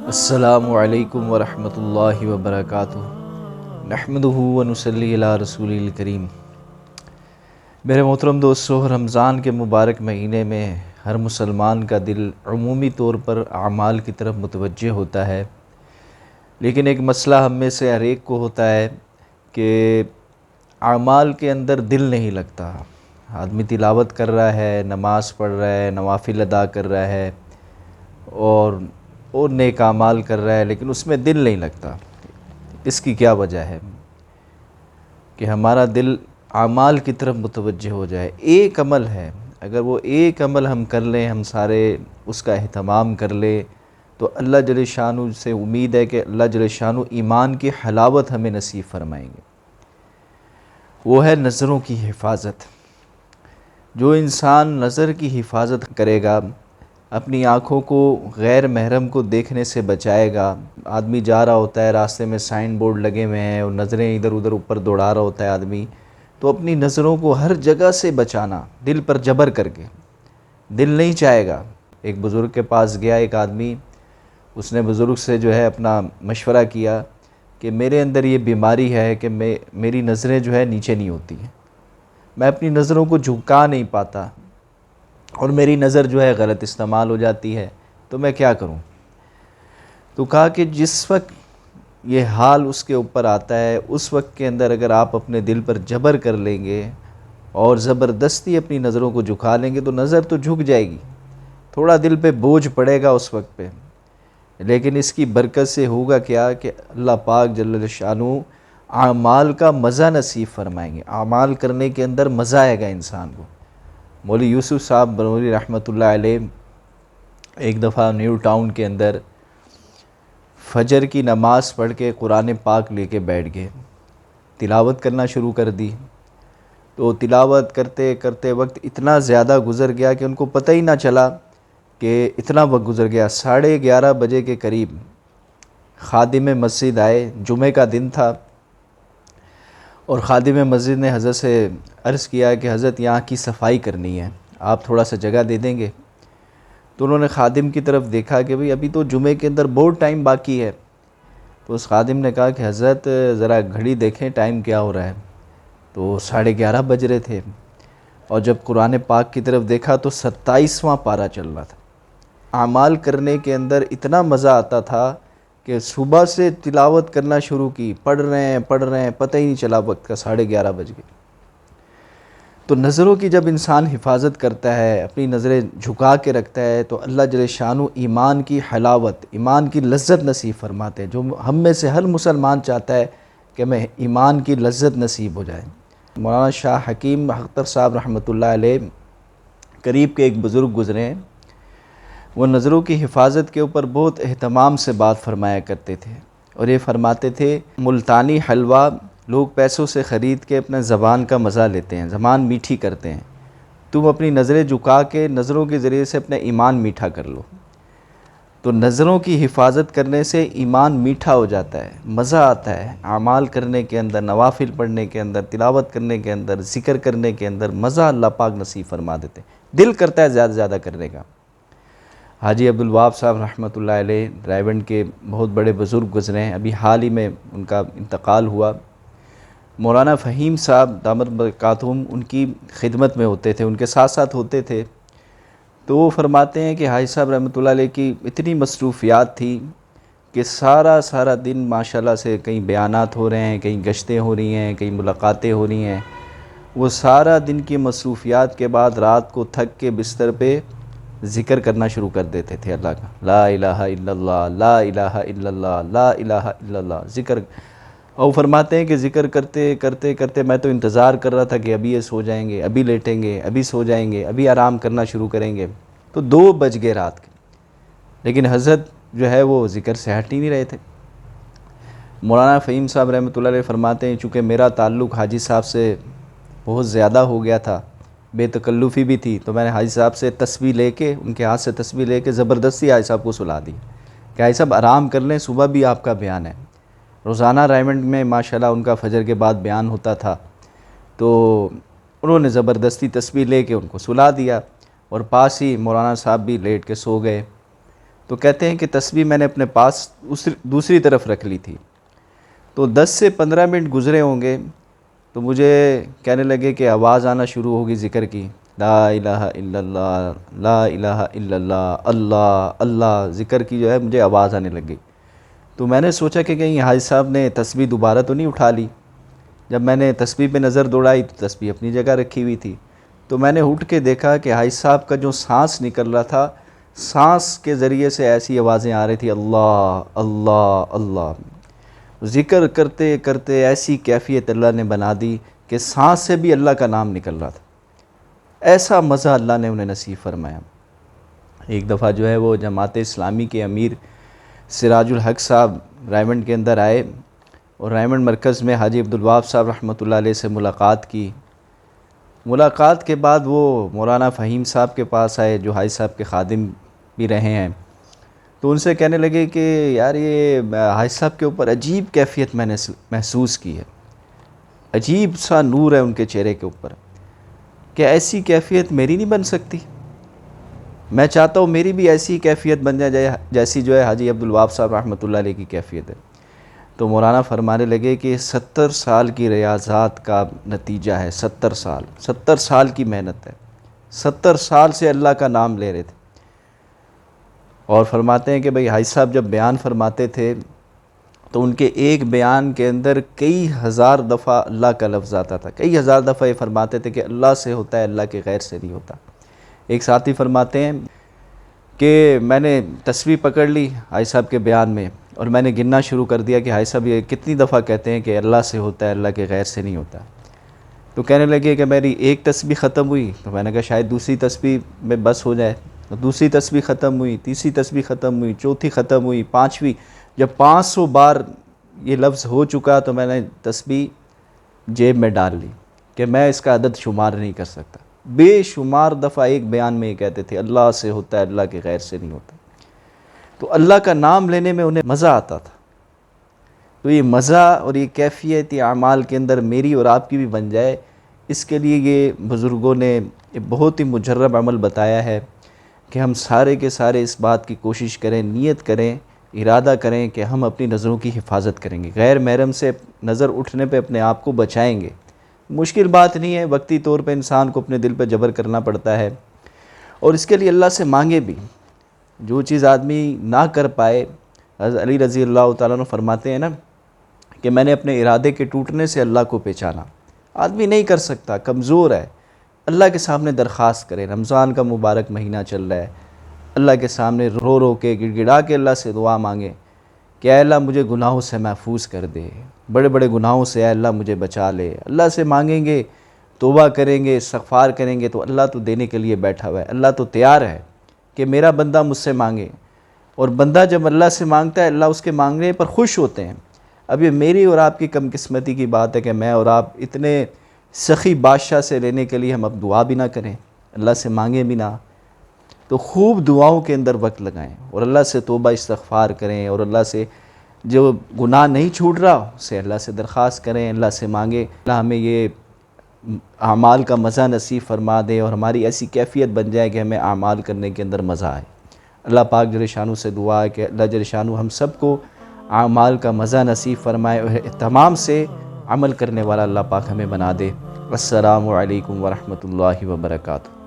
السلام علیکم ورحمۃ اللہ وبرکاتہ۔ نحمدہ ونصلی علی رسول الکریم۔ میرے محترم دوستو، رمضان کے مبارک مہینے میں ہر مسلمان کا دل عمومی طور پر اعمال کی طرف متوجہ ہوتا ہے، لیکن ایک مسئلہ ہم میں سے ہر ایک کو ہوتا ہے کہ اعمال کے اندر دل نہیں لگتا۔ آدمی تلاوت کر رہا ہے، نماز پڑھ رہا ہے، نوافل ادا کر رہا ہے اور نیک اعمال کر رہا ہے، لیکن اس میں دل نہیں لگتا۔ اس کی کیا وجہ ہے؟ کہ ہمارا دل اعمال کی طرف متوجہ ہو جائے۔ ایک عمل ہے، اگر وہ ایک عمل ہم کر لیں، ہم سارے اس کا اہتمام کر لیں، تو اللہ جل شانہ سے امید ہے کہ اللہ جل شانہ ایمان کی حلاوت ہمیں نصیب فرمائیں گے۔ وہ ہے نظروں کی حفاظت۔ جو انسان نظر کی حفاظت کرے گا، اپنی آنکھوں کو غیر محرم کو دیکھنے سے بچائے گا۔ آدمی جا رہا ہوتا ہے، راستے میں سائن بورڈ لگے ہوئے ہیں اور نظریں ادھر ادھر اوپر دوڑا رہا ہوتا ہے آدمی، تو اپنی نظروں کو ہر جگہ سے بچانا، دل پر جبر کر کے۔ دل نہیں چاہے گا۔ ایک بزرگ کے پاس گیا ایک آدمی، اس نے بزرگ سے جو ہے اپنا مشورہ کیا کہ میرے اندر یہ بیماری ہے کہ میری نظریں جو ہے نیچے نہیں ہوتی ہیں، میں اپنی نظروں کو جھکا نہیں پاتا اور میری نظر جو ہے غلط استعمال ہو جاتی ہے، تو میں کیا کروں؟ تو کہا کہ جس وقت یہ حال اس کے اوپر آتا ہے، اس وقت کے اندر اگر آپ اپنے دل پر جبر کر لیں گے اور زبردستی اپنی نظروں کو جھکا لیں گے تو نظر تو جھک جائے گی، تھوڑا دل پہ بوجھ پڑے گا اس وقت پہ، لیکن اس کی برکت سے ہوگا کیا کہ اللہ پاک جل شانہ اعمال کا مزہ نصیب فرمائیں گے۔ اعمال کرنے کے اندر مزہ آئے گا انسان کو۔ مولوی یوسف صاحب بنوری رحمۃ اللہ علیہ ایک دفعہ نیو ٹاؤن کے اندر فجر کی نماز پڑھ کے قرآن پاک لے کے بیٹھ گئے، تلاوت کرنا شروع کر دی۔ تو تلاوت کرتے کرتے وقت اتنا زیادہ گزر گیا کہ ان کو پتہ ہی نہ چلا کہ اتنا وقت گزر گیا۔ 11:30 بجے کے قریب خادم مسجد آئے، جمعہ کا دن تھا، اور خادم مسجد نے حضرت سے عرض کیا کہ حضرت یہاں کی صفائی کرنی ہے، آپ تھوڑا سا جگہ دے دیں گے؟ تو انہوں نے خادم کی طرف دیکھا کہ بھئی ابھی تو جمعے کے اندر بہت ٹائم باقی ہے۔ تو اس خادم نے کہا کہ حضرت ذرا گھڑی دیکھیں ٹائم کیا ہو رہا ہے۔ تو 11:30 بج رہے تھے، اور جب قرآن پاک کی طرف دیکھا تو 27واں پارہ چل رہا تھا۔ اعمال کرنے کے اندر اتنا مزہ آتا تھا کہ صبح سے تلاوت کرنا شروع کی، پڑھ رہے ہیں، پتہ ہی نہیں چلا وقت کا، 11:30 بج گئے۔ تو نظروں کی جب انسان حفاظت کرتا ہے، اپنی نظریں جھکا کے رکھتا ہے، تو اللہ جل شانہ ایمان کی حلاوت، ایمان کی لذت نصیب فرماتے ہیں، جو ہم میں سے ہر مسلمان چاہتا ہے کہ ہمیں ایمان کی لذت نصیب ہو جائے۔ مولانا شاہ حکیم اختر صاحب رحمۃ اللہ علیہ قریب کے ایک بزرگ گزرے ہیں، وہ نظروں کی حفاظت کے اوپر بہت اہتمام سے بات فرمایا کرتے تھے، اور یہ فرماتے تھے ملتانی حلوہ لوگ پیسوں سے خرید کے اپنے زبان کا مزہ لیتے ہیں، زبان میٹھی کرتے ہیں، تم اپنی نظریں جھکا کے نظروں کے ذریعے سے اپنا ایمان میٹھا کر لو۔ تو نظروں کی حفاظت کرنے سے ایمان میٹھا ہو جاتا ہے، مزہ آتا ہے، اعمال کرنے کے اندر، نوافل پڑھنے کے اندر، تلاوت کرنے کے اندر، ذکر کرنے کے اندر مزہ اللہ پاک نصیب فرما دیتے ہیں، دل کرتا ہے زیادہ زیادہ کرنے کا۔ حاجی عبدالوہاب صاحب رحمۃ اللہ علیہ رائیونڈ کے بہت بڑے بزرگ گزرے ہیں، ابھی حال ہی میں ان کا انتقال ہوا۔ مولانا فہیم صاحب دامت برکاتہم ان کی خدمت میں ہوتے تھے، ان کے ساتھ ساتھ ہوتے تھے۔ تو وہ فرماتے ہیں کہ حاجی صاحب رحمۃ اللہ علیہ کی اتنی مصروفیات تھی کہ سارا دن ماشاءاللہ سے کہیں بیانات ہو رہے ہیں، کہیں گشتیں ہو رہی ہیں، کہیں ملاقاتیں ہو رہی ہیں، وہ سارا دن کی مصروفیات کے بعد رات کو تھک کے بستر پہ ذکر کرنا شروع کر دیتے تھے اللہ کا، لا الہ الا اللہ، لا الہ الا اللہ، لا الہ الا اللہ، ذکر۔ اور فرماتے ہیں کہ ذکر کرتے میں تو انتظار کر رہا تھا کہ ابھی یہ سو جائیں گے، ابھی لیٹیں گے، ابھی سو جائیں گے، ابھی آرام کرنا شروع کریں گے۔ تو 2 بج گئے رات کے، لیکن حضرت جو ہے وہ ذکر سے ہٹ ہی نہیں رہے تھے۔ مولانا فہیم صاحب رحمۃ اللہ علیہ فرماتے ہیں چونکہ میرا تعلق حاجی صاحب سے بہت زیادہ ہو گیا تھا، بے تکلفی بھی تھی، تو میں نے حاجی صاحب سے تسبیح لے کے، ان کے ہاتھ سے تسبیح لے کے زبردستی حاجی صاحب کو سلا دی کہ حاجی صاحب آرام کر لیں، صبح بھی آپ کا بیان ہے۔ روزانہ رائیونڈ میں ماشاءاللہ ان کا فجر کے بعد بیان ہوتا تھا، تو انہوں نے زبردستی تسبیح لے کے ان کو سلا دیا، اور پاس ہی مولانا صاحب بھی لیٹ کے سو گئے۔ تو تو کہتے ہیں کہ تسبیح میں نے اپنے پاس دوسری طرف رکھ لی تھی، تو 10 سے 15 منٹ گزرے ہوں گے تو مجھے کہنے لگے کہ آواز آنا شروع ہوگی ذکر کی، لا الہ الا اللہ، لا الہ الا اللہ، اللہ اللہ، ذکر کی جو ہے مجھے آواز آنے لگ گئی۔ تو میں نے سوچا کہ کہیں حاجی صاحب نے تسبیح دوبارہ تو نہیں اٹھا لی۔ جب میں نے تسبیح پہ نظر دوڑائی تو تسبیح اپنی جگہ رکھی ہوئی تھی، تو میں نے اٹھ کے دیکھا کہ حاجی صاحب کا جو سانس نکل رہا تھا، سانس کے ذریعے سے ایسی آوازیں آ رہی تھی، اللہ اللہ اللہ۔ ذکر کرتے کرتے ایسی کیفیت اللہ نے بنا دی کہ سانس سے بھی اللہ کا نام نکل رہا تھا۔ ایسا مزہ اللہ نے انہیں نصیب فرمایا۔ ایک دفعہ جو ہے وہ جماعت اسلامی کے امیر سراج الحق صاحب رائمنڈ کے اندر آئے اور رائمنڈ مرکز میں حاجی عبدالوہاب صاحب رحمۃ اللہ علیہ سے ملاقات کی۔ ملاقات کے بعد وہ مولانا فہیم صاحب کے پاس آئے جو حاجی صاحب کے خادم بھی رہے ہیں، تو ان سے کہنے لگے کہ یار یہ حاجی صاحب کے اوپر عجیب کیفیت میں نے محسوس کی ہے، عجیب سا نور ہے ان کے چہرے کے اوپر، کہ ایسی کیفیت میری نہیں بن سکتی؟ میں چاہتا ہوں میری بھی ایسی کیفیت بن جائے جیسی جو ہے حاجی عبدالوہاب صاحب رحمۃ اللہ علیہ کی کیفیت ہے۔ تو مولانا فرمانے لگے کہ 70 سال کی ریاضات کا نتیجہ ہے، 70 سال کی محنت ہے، 70 سال سے اللہ کا نام لے رہے تھے۔ اور فرماتے ہیں کہ بھئی حاجی صاحب جب بیان فرماتے تھے تو ان کے ایک بیان کے اندر کئی ہزار دفعہ اللہ کا لفظ آتا تھا، کئی ہزار دفعہ یہ فرماتے تھے کہ اللہ سے ہوتا ہے، اللہ کے غیر سے نہیں ہوتا۔ ایک ساتھی فرماتے ہیں کہ میں نے تسبیح پکڑ لی حاجی صاحب کے بیان میں اور میں نے گننا شروع کر دیا کہ حاجی صاحب یہ کتنی دفعہ کہتے ہیں کہ اللہ سے ہوتا ہے، اللہ کے غیر سے نہیں ہوتا۔ تو کہنے لگے کہ میری ایک تسبیح ختم ہوئی تو میں نے کہا شاید دوسری تسبیح میں بس ہو جائے، دوسری تسبیح ختم ہوئی، تیسری تسبیح ختم ہوئی، چوتھی ختم ہوئی، پانچویں، جب 500 بار یہ لفظ ہو چکا تو میں نے تسبیح جیب میں ڈال لی کہ میں اس کا عدد شمار نہیں کر سکتا۔ بے شمار دفعہ ایک بیان میں یہ کہتے تھے اللہ سے ہوتا ہے، اللہ کے غیر سے نہیں ہوتا۔ تو اللہ کا نام لینے میں انہیں مزہ آتا تھا۔ تو یہ مزہ اور یہ کیفیت یہ اعمال کے اندر میری اور آپ کی بھی بن جائے، اس کے لیے یہ بزرگوں نے یہ بہت ہی مجرب عمل بتایا ہے کہ ہم سارے کے سارے اس بات کی کوشش کریں، نیت کریں، ارادہ کریں کہ ہم اپنی نظروں کی حفاظت کریں گے، غیر محرم سے نظر اٹھنے پہ اپنے آپ کو بچائیں گے۔ مشکل بات نہیں ہے، وقتی طور پہ انسان کو اپنے دل پہ جبر کرنا پڑتا ہے، اور اس کے لیے اللہ سے مانگے بھی۔ جو چیز آدمی نہ کر پائے، حضرت علی رضی اللہ تعالیٰ عنہ فرماتے ہیں نا کہ میں نے اپنے ارادے کے ٹوٹنے سے اللہ کو پہچانا۔ آدمی نہیں کر سکتا، کمزور ہے، اللہ کے سامنے درخواست کرے۔ رمضان کا مبارک مہینہ چل رہا ہے، اللہ کے سامنے رو رو کے گڑ گڑا کے اللہ سے دعا مانگے کہ اے اللہ مجھے گناہوں سے محفوظ کر دے، بڑے بڑے گناہوں سے اے اللہ مجھے بچا لے۔ اللہ سے مانگیں گے، توبہ کریں گے، استغفار کریں گے تو اللہ تو دینے کے لیے بیٹھا ہوا ہے، اللہ تو تیار ہے کہ میرا بندہ مجھ سے مانگے۔ اور بندہ جب اللہ سے مانگتا ہے اللہ اس کے مانگنے پر خوش ہوتے ہیں۔ اب یہ میری اور آپ کی کم قسمتی کی بات ہے کہ میں اور آپ اتنے سخی بادشاہ سے لینے کے لیے ہم اب دعا بھی نہ کریں، اللہ سے مانگیں بھی نہ۔ تو خوب دعاؤں کے اندر وقت لگائیں اور اللہ سے توبہ استغفار کریں، اور اللہ سے جو گناہ نہیں چھوٹ رہا اسے اللہ سے درخواست کریں، اللہ سے مانگیں اللہ ہمیں یہ اعمال کا مزہ نصیب فرما دے اور ہماری ایسی کیفیت بن جائے کہ ہمیں اعمال کرنے کے اندر مزہ آئے۔ اللہ پاک جل شانہ سے دعا ہے کہ اللہ جل شانہ ہم سب کو اعمال کا مزہ نصیب فرمائے اور اہتمام سے عمل کرنے والا اللہ پاک ہمیں بنا دے۔ السلام علیکم ورحمۃ اللہ وبرکاتہ۔